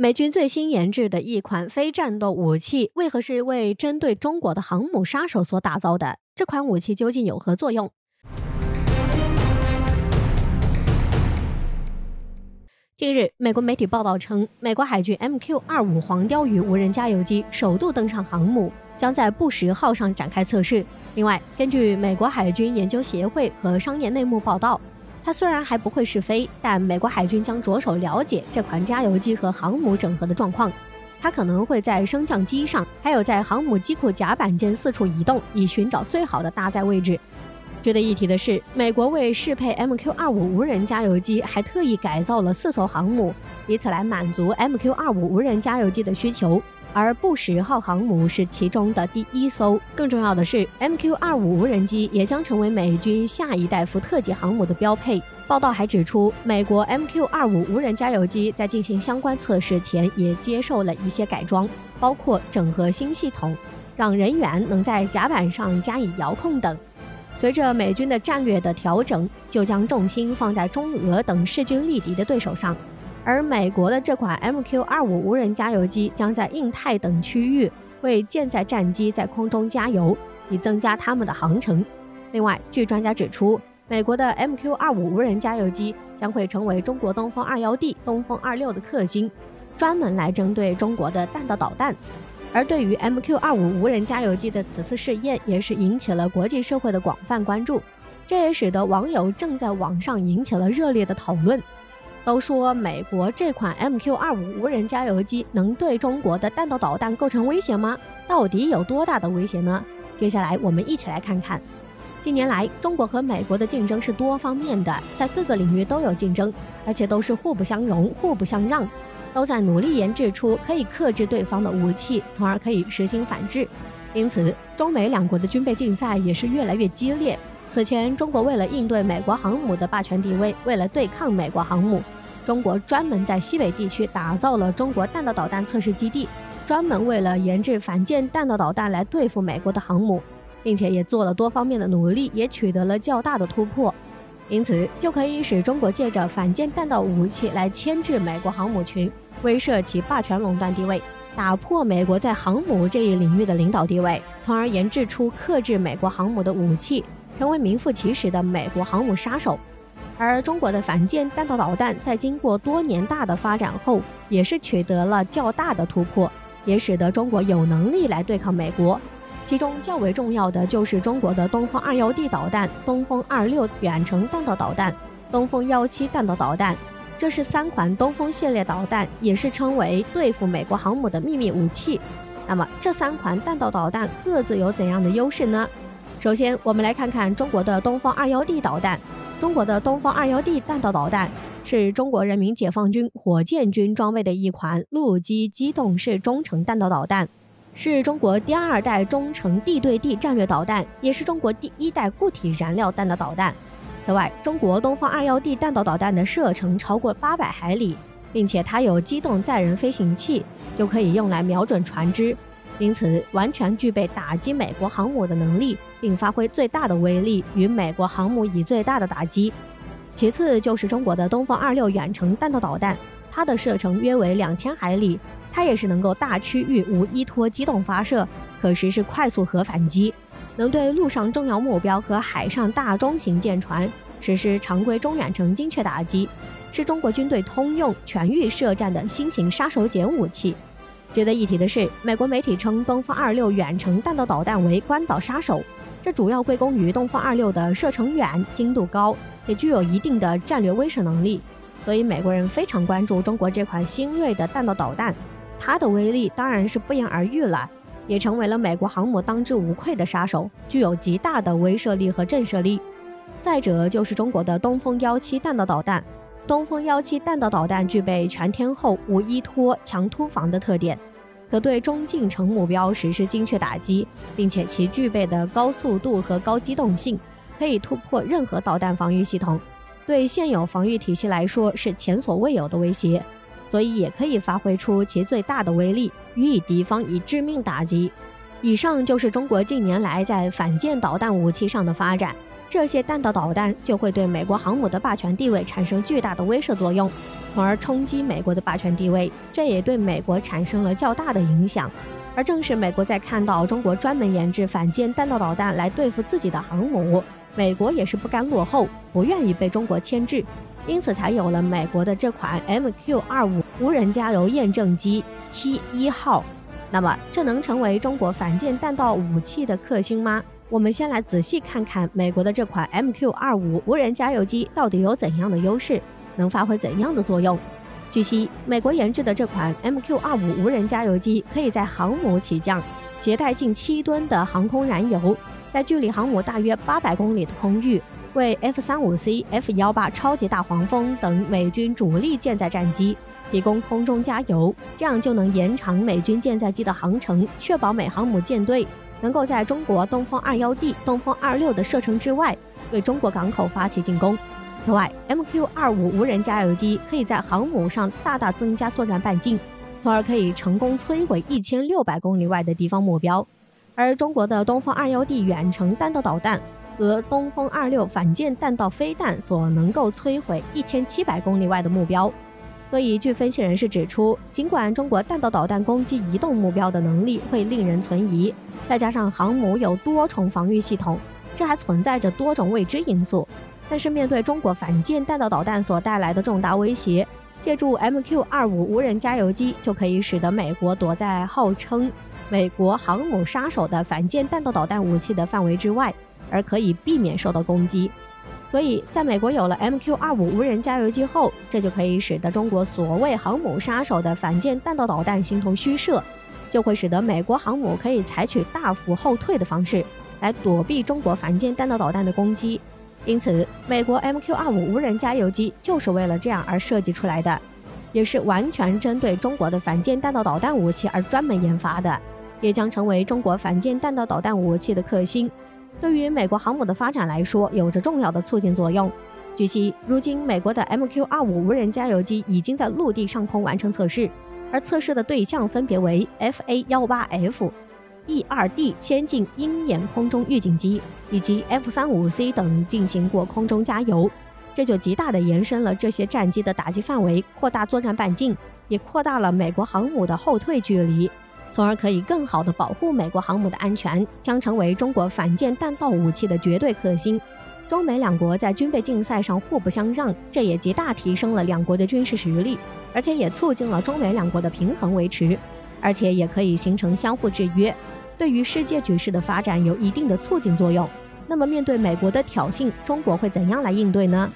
美军最新研制的一款非战斗武器，为何是为针对中国的航母杀手所打造的？这款武器究竟有何作用？近日，美国媒体报道称，美国海军 MQ-25 黄鲷鱼无人加油机首度登上航母，将在布什号上展开测试。另外，根据美国海军研究协会和商业内幕报道，它虽然还不会试飞，但美国海军将着手了解这款加油机和航母整合的状况。它可能会在升降机上，还有在航母机库甲板间四处移动，以寻找最好的搭载位置。值得一提的是，美国为适配 MQ-25 无人加油机，还特意改造了4艘航母，以此来满足 MQ-25 无人加油机的需求。而布什号航母是其中的第1艘。更重要的是 ，MQ-25 无人机也将成为美军下一代福特级航母的标配。报道还指出，美国 MQ-25 无人加油机在进行相关测试前，也接受了一些改装，包括整合新系统，让人员能在甲板上加以遥控等。随着美军的战略的调整，就将重心放在中俄等势均力敌的对手上。而美国的这款 MQ-25 无人加油机将在印太等区域为舰载战机在空中加油，以增加它们的航程。另外，据专家指出，美国的 MQ-25 无人加油机将会成为中国东风 21D、东风26的克星，专门来针对中国的弹道导弹。而对于 MQ-25 无人加油机的此次试验，也是引起了国际社会的广泛关注，这也使得网友正在网上引起了热烈的讨论。都说美国这款 MQ-25 无人加油机能对中国的弹道导弹构成威胁吗？到底有多大的威胁呢？接下来我们一起来看看。近年来，中国和美国的竞争是多方面的，在各个领域都有竞争，而且都是互不相容、互不相让，都在努力研制出可以克制对方的武器，从而可以实行反制。因此，中美两国的军备竞赛也是越来越激烈。此前，中国为了应对美国航母的霸权地位，为了对抗美国航母，中国专门在西北地区打造了中国弹道导弹测试基地，专门为了研制反舰弹道导弹来对付美国的航母，并且也做了多方面的努力，也取得了较大的突破。因此，就可以使中国借着反舰弹道武器来牵制美国航母群，威慑其霸权垄断地位，打破美国在航母这一领域的领导地位，从而研制出克制美国航母的武器，成为名副其实的美国航母杀手。而中国的反舰弹道导弹在经过多年大的发展后，也是取得了较大的突破，也使得中国有能力来对抗美国。其中较为重要的就是中国的东风 21D 导弹、东风26远程弹道导弹、东风17弹道导弹，这是3款东风系列导弹，也是称为对付美国航母的秘密武器。那么这3款弹道导弹各自有怎样的优势呢？首先，我们来看看中国的东风 21D 导弹。中国的东风 21D 弹道导弹是中国人民解放军火箭军装备的一款陆基机动式中程弹道导弹，是中国第2代中程地对地战略导弹，也是中国第1代固体燃料弹道导弹。此外，中国东风 21D 弹道导弹的射程超过800海里，并且它有机动载人飞行器，就可以用来瞄准船只，因此完全具备打击美国航母的能力，并发挥最大的威力，与美国航母以最大的打击。其次就是中国的东风26远程弹道导弹，它的射程约为2000海里，它也是能够大区域无依托机动发射，可实施快速核反击，能对陆上重要目标和海上大中型舰船实施常规中远程精确打击，是中国军队通用全域射战的新型杀手锏武器。值得一提的是，美国媒体称东风26远程弹道导弹为关岛杀手，这主要归功于东风26的射程远、精度高，且具有一定的战略威慑能力，所以美国人非常关注中国这款新锐的弹道导弹，它的威力当然是不言而喻了，也成为了美国航母当之无愧的杀手，具有极大的威慑力和震慑力。再者就是中国的东风17弹道导弹，东风17弹道导弹具备全天候、无依托、强突防的特点，可对中近程目标实施精确打击，并且其具备的高速度和高机动性，可以突破任何导弹防御系统，对现有防御体系来说是前所未有的威胁，所以也可以发挥出其最大的威力，予以敌方以致命打击。以上就是中国近年来在反舰导弹武器上的发展。这些弹道导弹就会对美国航母的霸权地位产生巨大的威慑作用，从而冲击美国的霸权地位，这也对美国产生了较大的影响。而正是美国在看到中国专门研制反舰弹道导弹来对付自己的航母，美国也是不甘落后，不愿意被中国牵制，因此才有了美国的这款 MQ-25 无人加油验证机 T1号。那么这能成为中国反舰弹道武器的克星吗？我们先来仔细看看美国的这款 MQ-25 无人加油机到底有怎样的优势，能发挥怎样的作用。据悉，美国研制的这款 MQ-25 无人加油机可以在航母起降，携带近7吨的航空燃油，在距离航母大约800公里的空域，为 F-35C、F-18超级大黄蜂等美军主力舰载战机提供空中加油，这样就能延长美军舰载机的航程，确保美航母舰队能够在中国东风21D、东风26的射程之外，对中国港口发起进攻。此外 ，MQ-25 无人加油机可以在航母上大大增加作战半径，从而可以成功摧毁1600公里外的敌方目标。而中国的东风21D 远程弹道导弹和东风26反舰弹道飞弹所能够摧毁1700公里外的目标。所以，据分析人士指出，尽管中国弹道导弹攻击移动目标的能力会令人存疑，再加上航母有多重防御系统，这还存在着多种未知因素。但是面对中国反舰弹道导弹所带来的重大威胁，借助 MQ-25 无人加油机就可以使得美国躲在号称美国航母杀手的反舰弹道导弹武器的范围之外，而可以避免受到攻击。所以在美国有了 MQ-25 无人加油机后，这就可以使得中国所谓航母杀手的反舰弹道导弹形同虚设，就会使得美国航母可以采取大幅后退的方式来躲避中国反舰弹道导弹的攻击。因此，美国 MQ-25 无人加油机就是为了这样而设计出来的，也是完全针对中国的反舰弹道导弹武器而专门研发的，也将成为中国反舰弹道导弹武器的克星。对于美国航母的发展来说，有着重要的促进作用。据悉，如今美国的 MQ-25 无人加油机已经在陆地上空完成测试，而测试的对象分别为 FA-18F、E-2D 先进鹰眼空中预警机以及 F-35C 等进行过空中加油，这就极大地延伸了这些战机的打击范围，扩大作战半径，也扩大了美国航母的后退距离，从而可以更好地保护美国航母的安全，将成为中国反舰弹道武器的绝对克星。中美两国在军备竞赛上互不相让，这也极大提升了两国的军事实力，而且也促进了中美两国的平衡维持，而且也可以形成相互制约，对于世界局势的发展有一定的促进作用。那么面对美国的挑衅，中国会怎样来应对呢？